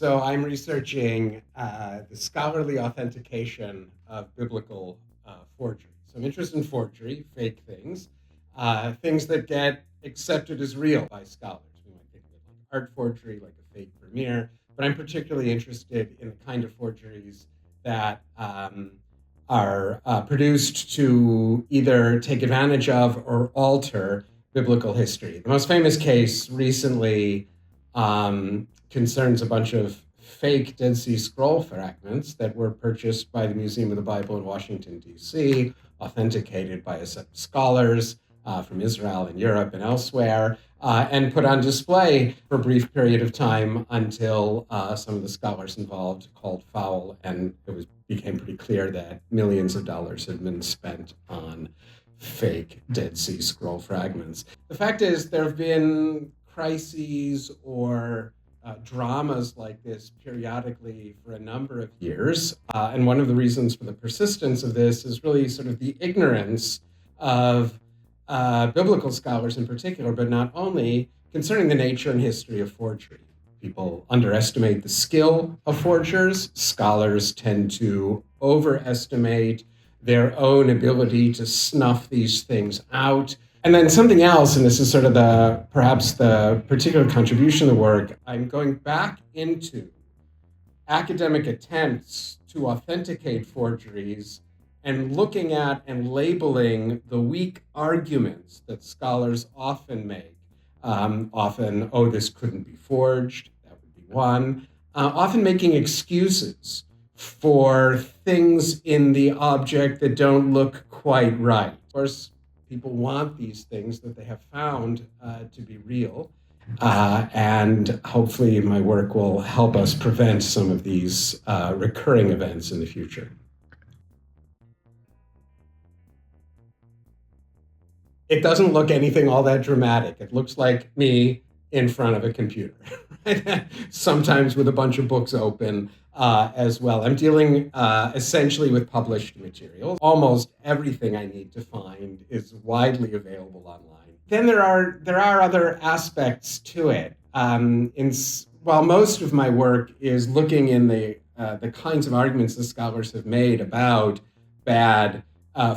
So I'm researching the scholarly authentication of biblical forgery. So I'm interested in forgery, fake things, things that get accepted as real by scholars. We might think of it like art forgery, like a fake Vermeer, but I'm particularly interested in the kind of forgeries that are produced to either take advantage of or alter biblical history. The most famous case recently concerns a bunch of fake Dead Sea Scroll fragments that were purchased by the Museum of the Bible in Washington, D.C., authenticated by a set of scholars from Israel and Europe and elsewhere, and put on display for a brief period of time until some of the scholars involved called foul, and became pretty clear that millions of dollars had been spent on fake Dead Sea Scroll fragments. The fact is, there have been crises or dramas like this periodically for a number of years. And one of the reasons for the persistence of this is really sort of the ignorance of biblical scholars in particular, but not only, concerning the nature and history of forgery. People underestimate the skill of forgers. Scholars tend to overestimate their own ability to snuff these things out. And then something else, and this is sort of perhaps the particular contribution of the work, I'm going back into academic attempts to authenticate forgeries and looking at and labeling the weak arguments that scholars often make. Often, oh, this couldn't be forged, that would be one. Often making excuses for things in the object that don't look quite right. Of course, people want these things that they have found to be real. And hopefully my work will help us prevent some of these recurring events in the future. It doesn't look anything all that dramatic. It looks like me in front of a computer, right? Sometimes with a bunch of books open as well. I'm dealing essentially with published materials. Almost everything I need to find is widely available online. Then there are other aspects to it. While most of my work is looking in the kinds of arguments the scholars have made about bad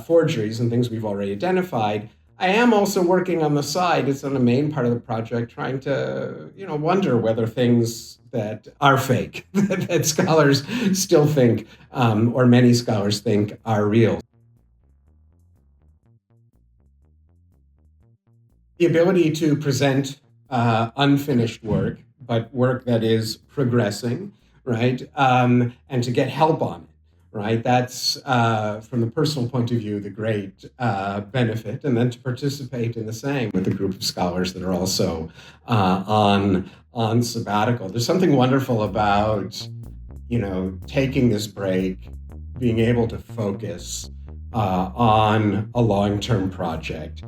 forgeries and things we've already identified, I am also working on the side. It's on the main part of the project, trying to, wonder whether things that are fake, that scholars still think, or many scholars think, are real. The ability to present unfinished work, but work that is progressing, right? And to get help on it. Right, that's from the personal point of view the great benefit, and then to participate in the same with a group of scholars that are also on sabbatical. There's something wonderful about taking this break, being able to focus on a long-term project.